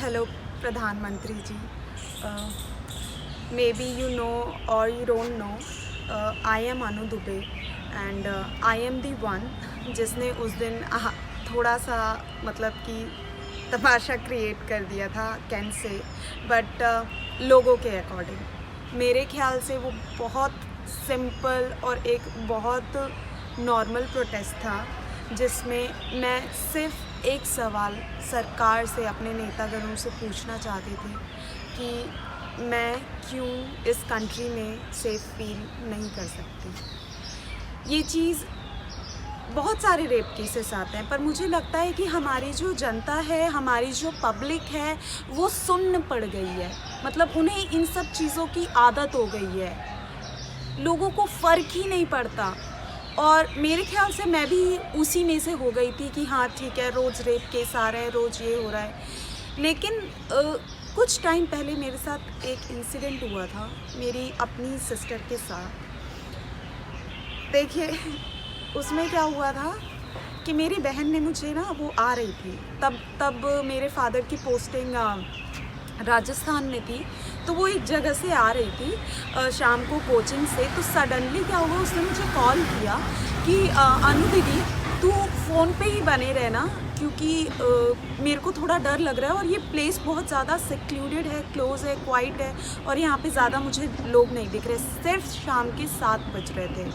Hello, प्रधानमंत्री जी। Maybe you know or you don't know, I am Anu Dubey and I am the one जिसने उस दिन थोड़ा सा मतलब कि तमाशा क्रिएट कर दिया था कैन से, बट लोगों के अकॉर्डिंग मेरे ख्याल से वो बहुत सिंपल और एक बहुत नॉर्मल प्रोटेस्ट था, जिसमें मैं सिर्फ एक सवाल सरकार से, अपने नेतागणों से पूछना चाहती थी कि मैं क्यों इस कंट्री में सेफ फील नहीं कर सकती। ये चीज़ बहुत सारे रेप केसेस आते हैं, पर मुझे लगता है कि हमारी जो जनता है, हमारी जो पब्लिक है, वो सुन्न पड़ गई है। मतलब उन्हें इन सब चीज़ों की आदत हो गई है, लोगों को फ़र्क ही नहीं पड़ता। और मेरे ख्याल से मैं भी उसी में से हो गई थी कि हाँ ठीक है, रोज़ रेप केस आ रहे हैं, रोज़ ये हो रहा है। लेकिन कुछ टाइम पहले मेरे साथ एक इंसिडेंट हुआ था मेरी अपनी सिस्टर के साथ। देखिए उसमें क्या हुआ था कि मेरी बहन ने मुझे ना, वो आ रही थी तब मेरे फादर की पोस्टिंग राजस्थान में थी, तो वो एक जगह से आ रही थी शाम को कोचिंग से। तो सडनली क्या हुआ, उसने मुझे कॉल किया कि अनु दीदी तू फ़ोन पे ही बने रहना, क्योंकि मेरे को थोड़ा डर लग रहा है और ये प्लेस बहुत ज़्यादा सिक्लूडेड है, क्लोज़ है, क्वाइट है और यहाँ पे ज़्यादा मुझे लोग नहीं दिख रहे। सिर्फ शाम के 7 बज रहे थे।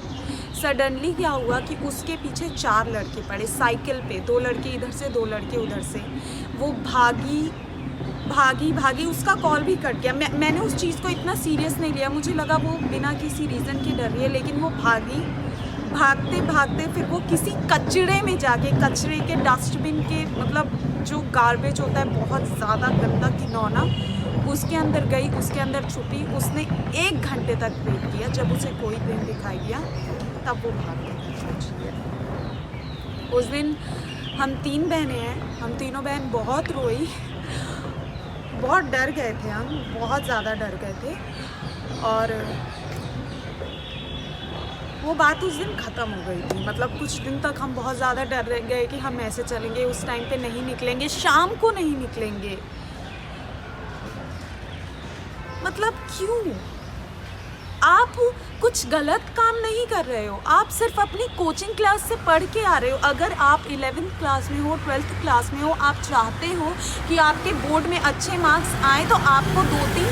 सडनली क्या हुआ कि उसके पीछे 4 लड़के पड़े साइकिल पे, 2 लड़के इधर से 2 लड़के उधर से। वो भागी, उसका कॉल भी कट गया। मैंने उस चीज़ को इतना सीरियस नहीं लिया, मुझे लगा वो बिना किसी रीज़न के डर रही है। लेकिन वो भागते फिर वो किसी कचड़े में जाके, कचरे के डस्टबिन के, मतलब जो गार्बेज होता है बहुत ज़्यादा गंदा घिनौना, उसके अंदर गई, उसके अंदर छुपी। उसने 1 घंटे तक वेट किया, जब उसे कोई दिन दिखाई दिया तब वो भाग गई। उस दिन हम 3 बहनें हैं, हम तीनों बहन बहुत रोई, बहुत डर गए थे, हम बहुत ज़्यादा डर गए थे। और वो बात उस दिन ख़त्म हो गई थी। मतलब कुछ दिन तक हम बहुत ज़्यादा डर गए कि हम ऐसे चलेंगे, उस टाइम पे नहीं निकलेंगे, शाम को नहीं निकलेंगे। मतलब क्यों? आप कुछ गलत काम नहीं कर रहे हो, आप सिर्फ अपनी कोचिंग क्लास से पढ़ के आ रहे हो। अगर आप 11th क्लास में हो, 12th क्लास में हो, आप चाहते हो कि आपके बोर्ड में अच्छे मार्क्स आए, तो आपको 2-3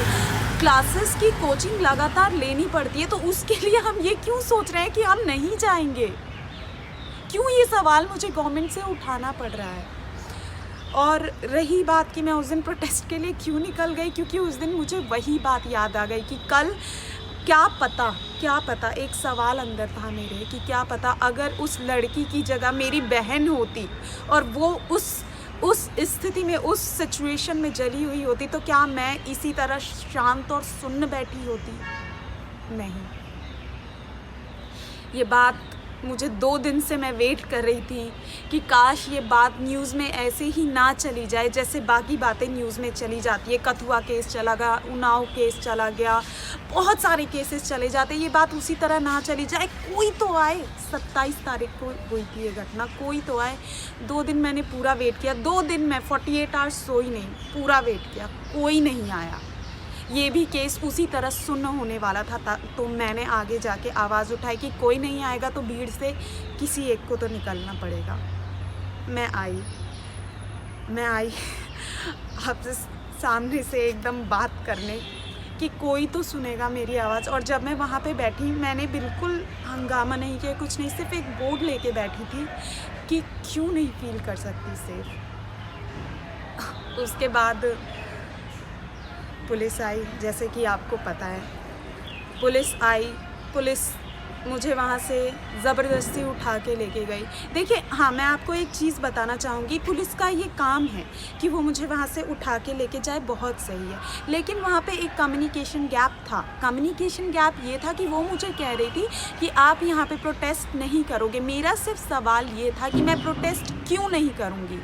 क्लासेस की कोचिंग लगातार लेनी पड़ती है। तो उसके लिए हम ये क्यों सोच रहे हैं कि हम नहीं जाएंगे? क्यों ये सवाल मुझे गवर्नमेंट से उठाना पड़ रहा है? और रही बात कि मैं उस दिन प्रोटेस्ट के लिए क्यों निकल गई, क्योंकि उस दिन मुझे वही बात याद आ गई कि कल क्या पता, एक सवाल अंदर था मेरे कि क्या पता अगर उस लड़की की जगह मेरी बहन होती और वो उस स्थिति में, उस सिचुएशन में जली हुई होती, तो क्या मैं इसी तरह शांत और सुन्न बैठी होती? नहीं। ये बात मुझे 2 दिन से मैं वेट कर रही थी कि काश ये बात न्यूज़ में ऐसे ही ना चली जाए जैसे बाकी बातें न्यूज़ में चली जाती है। कथुआ केस चला गया, उन्नाव केस चला गया, बहुत सारे केसेस चले जाते, ये बात उसी तरह ना चली जाए। कोई तो आए, 27 तारीख को हुई थी ये घटना, कोई तो आए। 2 दिन मैंने पूरा वेट किया, 2 दिन मैं 48 आवर्स सोई नहीं, पूरा वेट किया, कोई नहीं आया। ये भी केस उसी तरह सुन्न होने वाला था, तो मैंने आगे जाके आवाज़ उठाई कि कोई नहीं आएगा तो भीड़ से किसी एक को तो निकलना पड़ेगा। मैं आई आपसे सामने से एकदम बात करने कि कोई तो सुनेगा मेरी आवाज़। और जब मैं वहाँ पे बैठी, मैंने बिल्कुल हंगामा नहीं किया, कुछ नहीं, सिर्फ एक बोर्ड लेके बैठी थी कि क्यों नहीं फील कर सकती सेफ। उसके बाद पुलिस आई, जैसे कि आपको पता है, पुलिस मुझे वहाँ से ज़बरदस्ती उठा के लेके गई। देखिए हाँ, मैं आपको एक चीज़ बताना चाहूँगी, पुलिस का ये काम है कि वो मुझे वहाँ से उठा के लेके जाए, बहुत सही है। लेकिन वहाँ पे एक कम्युनिकेशन गैप था। कम्युनिकेशन गैप ये था कि वो मुझे कह रही थी कि आप यहाँ पे प्रोटेस्ट नहीं करोगे। मेरा सिर्फ सवाल ये था कि मैं प्रोटेस्ट क्यों नहीं करूँगी?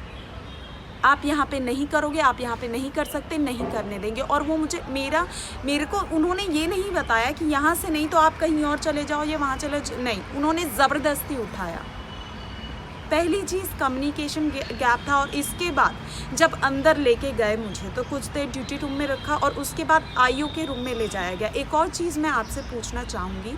आप यहाँ पे नहीं करोगे, आप यहाँ पे नहीं कर सकते, नहीं करने देंगे। और वो मेरे को उन्होंने ये नहीं बताया कि यहाँ से नहीं तो आप कहीं और चले जाओ या वहाँ चले नहीं, उन्होंने ज़बरदस्ती उठाया। पहली चीज़ कम्युनिकेशन गैप था। और इसके बाद जब अंदर लेके गए मुझे तो कुछ देर ड्यूटी रूम में रखा और उसके बाद आईओ के रूम में ले जाया गया। एक और चीज़ मैं आपसे पूछना चाहूँगी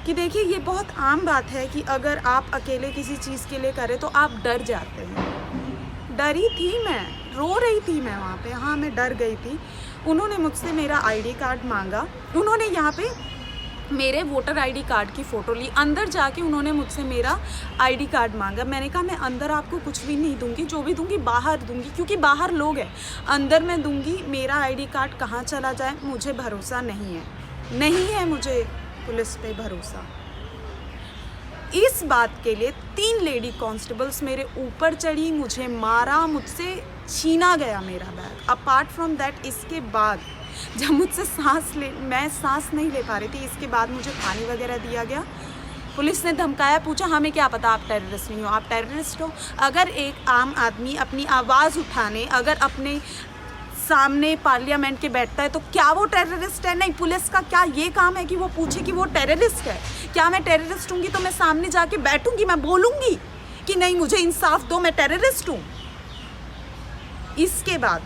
कि देखिए, ये बहुत आम बात है कि अगर आप अकेले किसी चीज़ के लिए करें तो आप डर जाते हैं। डरी थी मैं, रो रही थी मैं वहाँ पे, हाँ मैं डर गई थी। उन्होंने मुझसे मेरा आईडी कार्ड मांगा, उन्होंने यहाँ पे मेरे वोटर आईडी कार्ड की फ़ोटो ली, अंदर जाके उन्होंने मुझसे मेरा आईडी कार्ड मांगा। मैंने कहा मैं अंदर आपको कुछ भी नहीं दूंगी, जो भी दूंगी बाहर दूंगी, क्योंकि बाहर लोग हैं, अंदर मैं दूंगी मेरा आईडी कार्ड कहाँ चला जाए मुझे भरोसा नहीं है, नहीं है मुझे पुलिस पे भरोसा। इस बात के लिए 3 लेडी कांस्टेबल्स मेरे ऊपर चढ़ी, मुझे मारा, मुझसे छीना गया मेरा बैग। अपार्ट फ्रॉम दैट, इसके बाद जब मुझसे मैं सांस नहीं ले पा रही थी, इसके बाद मुझे पानी वगैरह दिया गया। पुलिस ने धमकाया, पूछा हमें क्या पता आप टेररिस्ट नहीं हो, आप टेररिस्ट हो। अगर एक आम आदमी अपनी आवाज़ उठाने अगर अपने सामने पार्लियामेंट के बैठता है तो क्या वो टेररिस्ट है? नहीं। पुलिस का क्या ये काम है कि वो पूछे कि वो टेररिस्ट है? क्या मैं टेररिस्ट हूँगी तो मैं सामने जाके बैठूंगी, मैं बोलूँगी कि नहीं मुझे इंसाफ दो, मैं टेररिस्ट हूँ? इसके बाद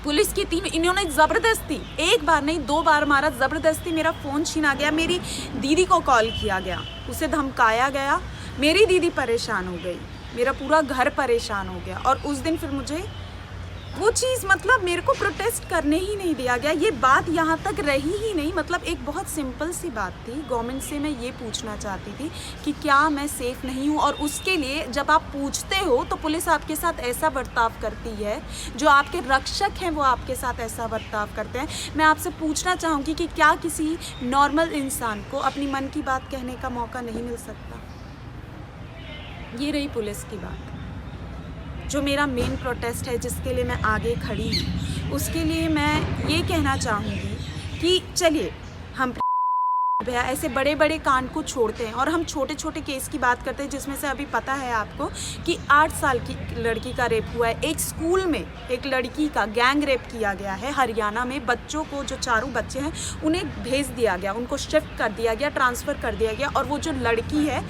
पुलिस की टीम, इन्होंने ज़बरदस्ती, एक बार नहीं 2 बार मारा, ज़बरदस्ती मेरा फ़ोन छीना गया, मेरी दीदी को कॉल किया गया, उसे धमकाया गया, मेरी दीदी परेशान हो गई, मेरा पूरा घर परेशान हो गया। और उस दिन फिर मुझे वो चीज़, मतलब मेरे को प्रोटेस्ट करने ही नहीं दिया गया। ये बात यहाँ तक रही ही नहीं। मतलब एक बहुत सिंपल सी बात थी। गवर्नमेंट से मैं ये पूछना चाहती थी कि क्या मैं सेफ़ नहीं हूँ, और उसके लिए जब आप पूछते हो तो पुलिस आपके साथ ऐसा बर्ताव करती है, जो आपके रक्षक हैं वो आपके साथ ऐसा बर्ताव करते हैं। मैं आपसे पूछना चाहूँगी कि क्या किसी नॉर्मल इंसान को अपनी मन की बात कहने का मौका नहीं मिल सकता? ये रही पुलिस की बात। जो मेरा मेन प्रोटेस्ट है, जिसके लिए मैं आगे खड़ी हूँ, उसके लिए मैं ये कहना चाहूँगी कि चलिए हम भैया ऐसे बड़े बड़े कांड को छोड़ते हैं और हम छोटे छोटे केस की बात करते हैं, जिसमें से अभी पता है आपको कि 8 साल की लड़की का रेप हुआ है। एक स्कूल में एक लड़की का गैंग रेप किया गया है हरियाणा में। बच्चों को, जो 4 बच्चे हैं, उन्हें भेज दिया गया, उनको शिफ्ट कर दिया गया, ट्रांसफ़र कर दिया गया, और वो जो लड़की है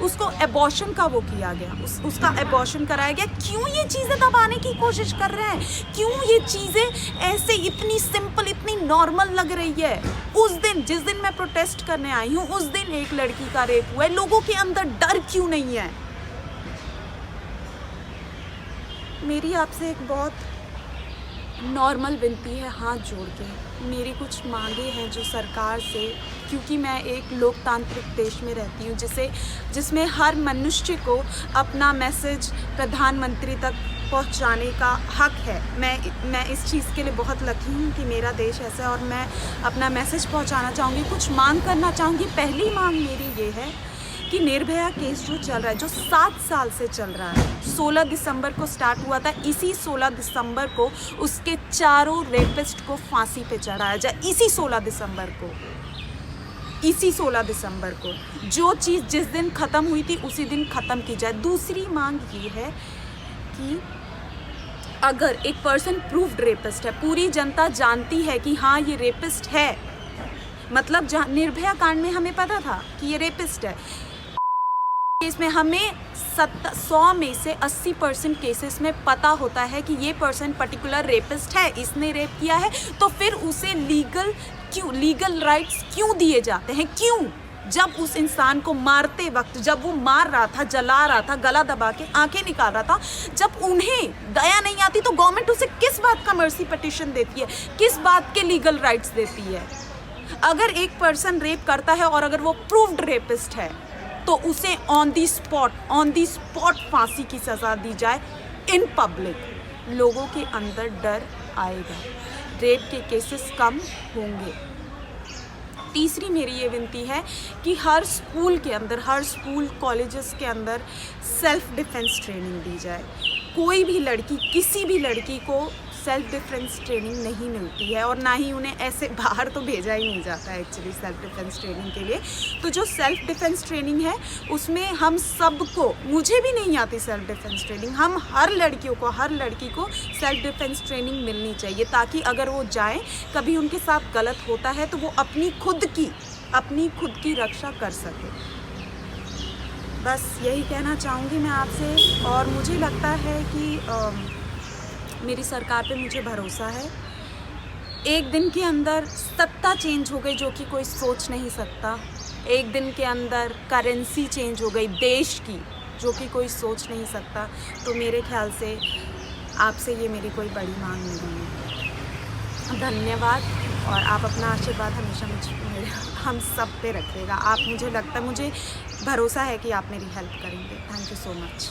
उसको एबॉर्शन का वो किया गया, उसका एबॉर्शन कराया गया। क्यों ये चीज़ें दबाने की कोशिश कर रहे हैं? क्यों ये चीज़ें ऐसे इतनी सिंपल, इतनी नॉर्मल लग रही है? उस दिन, जिस दिन मैं प्रोटेस्ट करने आई हूँ, उस दिन एक लड़की का रेप हुआ है। लोगों के अंदर डर क्यों नहीं है? मेरी आपसे एक बहुत नॉर्मल विनती है, हाथ जोड़ के। मेरी कुछ मांगे हैं जो सरकार से, क्योंकि मैं एक लोकतांत्रिक देश में रहती हूँ जिसमें हर मनुष्य को अपना मैसेज प्रधानमंत्री तक पहुंचाने का हक है। मैं इस चीज़ के लिए बहुत लकी हूँ कि मेरा देश ऐसा है, और मैं अपना मैसेज पहुंचाना चाहूँगी, कुछ मांग करना चाहूँगी। पहली मांग मेरी ये है कि निर्भया केस जो चल रहा है, जो 7 साल से चल रहा है, 16 दिसंबर को स्टार्ट हुआ था, इसी 16 दिसंबर को उसके 4 रेपिस्ट को फांसी पे चढ़ाया जाए। इसी 16 दिसंबर को जो चीज़ जिस दिन ख़त्म हुई थी उसी दिन ख़त्म की जाए। दूसरी मांग ये है कि अगर एक पर्सन प्रूव्ड रेपिस्ट है, पूरी जनता जानती है कि हाँ ये रेपिस्ट है, मतलब जहाँ निर्भया कांड में हमें पता था कि ये रेपिस्ट है, इसमें हमें 100 में से 80% केसेस में पता होता है कि ये पर्सन पर्टिकुलर रेपिस्ट है, इसने रेप किया है, तो फिर उसे लीगल राइट्स क्यों दिए जाते हैं? क्यों? जब उस इंसान को मारते वक्त, जब वो मार रहा था, जला रहा था, गला दबा के आंखें निकाल रहा था, जब उन्हें दया नहीं आती तो गवर्नमेंट उसे किस बात का मर्सी पिटीशन देती है, किस बात के लीगल राइट्स देती है? अगर एक पर्सन रेप करता है और अगर वो प्रूव्ड रेपिस्ट है तो उसे ऑन दी स्पॉट फांसी की सज़ा दी जाए इन पब्लिक। लोगों के अंदर डर आएगा, रेप के केसेस कम होंगे। तीसरी मेरी ये विनती है कि हर स्कूल कॉलेजेस के अंदर सेल्फ डिफेंस ट्रेनिंग दी जाए। कोई भी लड़की, किसी भी लड़की को सेल्फ डिफेंस ट्रेनिंग नहीं मिलती है, और ना ही उन्हें ऐसे बाहर तो भेजा ही नहीं जाता है एक्चुअली सेल्फ डिफेंस ट्रेनिंग के लिए। तो जो सेल्फ डिफेंस ट्रेनिंग है उसमें हम सबको, मुझे भी नहीं आती सेल्फ डिफेंस ट्रेनिंग, हम हर लड़की को सेल्फ डिफेंस ट्रेनिंग मिलनी चाहिए, ताकि अगर वो जाएं, कभी उनके साथ गलत होता है तो वो अपनी खुद की रक्षा कर सके। बस यही कहना चाहूँगी मैं आपसे। और मुझे लगता है कि मेरी सरकार पे मुझे भरोसा है। एक दिन के अंदर सत्ता चेंज हो गई जो कि कोई सोच नहीं सकता। एक दिन के अंदर करेंसी चेंज हो गई देश की जो कि कोई सोच नहीं सकता। तो मेरे ख्याल से आपसे ये मेरी कोई बड़ी मांग नहीं है। धन्यवाद। और आप अपना आशीर्वाद हमेशा मेरे हम सब पे रखिएगा। आप मुझे लगता है मुझे भरोसा है कि आप मेरी हेल्प करेंगे। Thank you so much.